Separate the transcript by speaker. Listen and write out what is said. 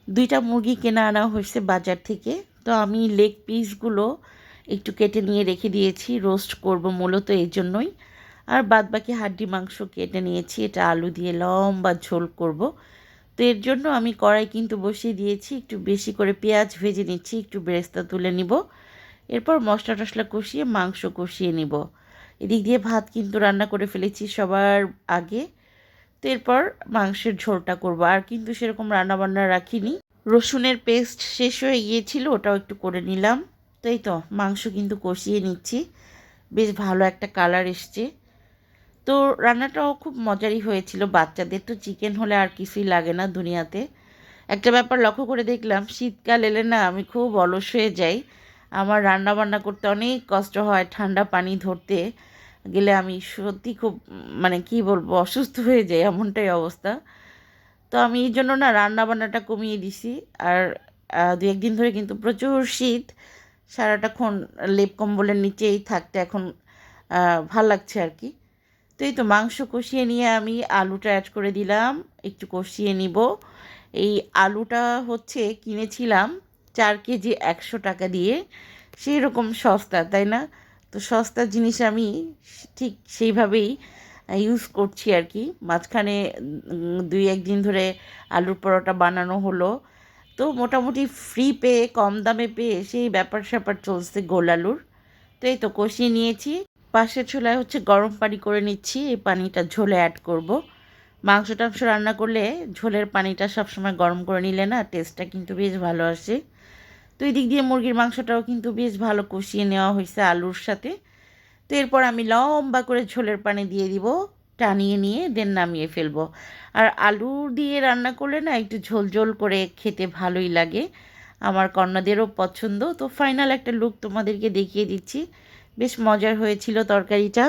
Speaker 1: 2টা মুরগি কেনা আনা হয়েছে বাজার থেকে। তো আমি লেগ পিসগুলো একটু কেটে নিয়ে রেখে দিয়েছি, রোস্ট করব মূলত এই জন্যই। আর বাদবাকি হাড্ডি মাংস কেটে নিয়েছি, এটা আলু দিয়ে লম্বা ঝোল করব। তো এর জন্য আমি কড়াই কিন্তু বসিয়ে দিয়েছি, একটু বেশি করে পেঁয়াজ ভেজে নিচ্ছি, একটু বেরেস্তা তুলে নিব। এরপর মশলা টশলা কষিয়ে মাংস কষিয়ে নিব। এদিক দিয়ে ভাত কিন্তু রান্না করে ফেলেছি সবার আগে। তো এরপর মাংসের ঝোলটা করব, আর কিন্তু সেরকম রান্নাবান্না রাখিনি। রসুনের পেস্ট শেষ হয়ে গিয়েছিল, ওটাও একটু করে নিলাম। তো এই তো মাংস কিন্তু কষিয়ে নিচ্ছি, বেশ ভালো একটা কালার এসছে। তো রান্নাটাও খুব মজারই হয়েছিল, বাচ্চাদের তো চিকেন হলে আর কিছুই লাগে না দুনিয়াতে। একটা ব্যাপার লক্ষ্য করে দেখলাম, শীতকাল এলে না আমি খুব অলস হয়ে যাই। আমার রান্না বান্না করতে অনেক কষ্ট হয়, ঠান্ডা পানি ধরতে গেলে আমি সত্যি খুব মানে কি বলবো, অসুস্থ হয়ে যাই, এমনটাই অবস্থা। তো আমি এই জন্য না রান্না বান্নাটা কমিয়ে দিছি। আর 2-1 দিন ধরে কিন্তু প্রচুর শীত, সারাটাক্ষণ লেপ কম্বলের নিচেই থাকতে এখন ভাল লাগছে আর কি। তো এই তো মাংস কষিয়ে নিয়ে আমি আলুটা অ্যাড করে দিলাম, একটু কষিয়ে নিব। এই আলুটা হচ্ছে কিনেছিলাম 4 কেজি 100 টাকা দিয়ে, সেই রকম সস্তা তাই না? তো সস্তা জিনিস আমি ঠিক সেইভাবেই ইউজ করছি আর কি। মাঝখানে 2-1 দিন ধরে আলুর পরোটা বানানো হলো, তো মোটামুটি ফ্রি পেয়ে কম দামে পেয়ে সেই ব্যাপার স্যাপার চলছে গোল আলুর। তো এই তো কষিয়ে নিয়েছি। পাশের চুলায় হচ্ছে গরম পানি করে নিচ্ছি, এই পানিটা ঝোলে অ্যাড করব। মাংস টাংস রান্না করলে ঝোলের পানিটা সবসময় গরম করে নিলে না টেস্টটা কিন্তু বেশ ভালো আসে। তো এই দিক দিয়ে মুরগির মাংসটাও কিন্তু বেশ ভালো কষিয়ে নেওয়া হয়েছে আলুর সাথে। তো এরপর আমি লম্বা করে ঝোলের পানি দিয়ে দিব, টানিয়ে নিয়ে দেন নামিয়ে ফেলবো। আর আলু দিয়ে রান্না করলে না একটু ঝোল ঝোল করে খেতে ভালোই লাগে, আমার কন্যাদেরও পছন্দ। তো ফাইনাল একটা লুক তোমাদেরকে দেখিয়ে দিচ্ছি, বেশ মজার হয়েছিল তরকারিটা।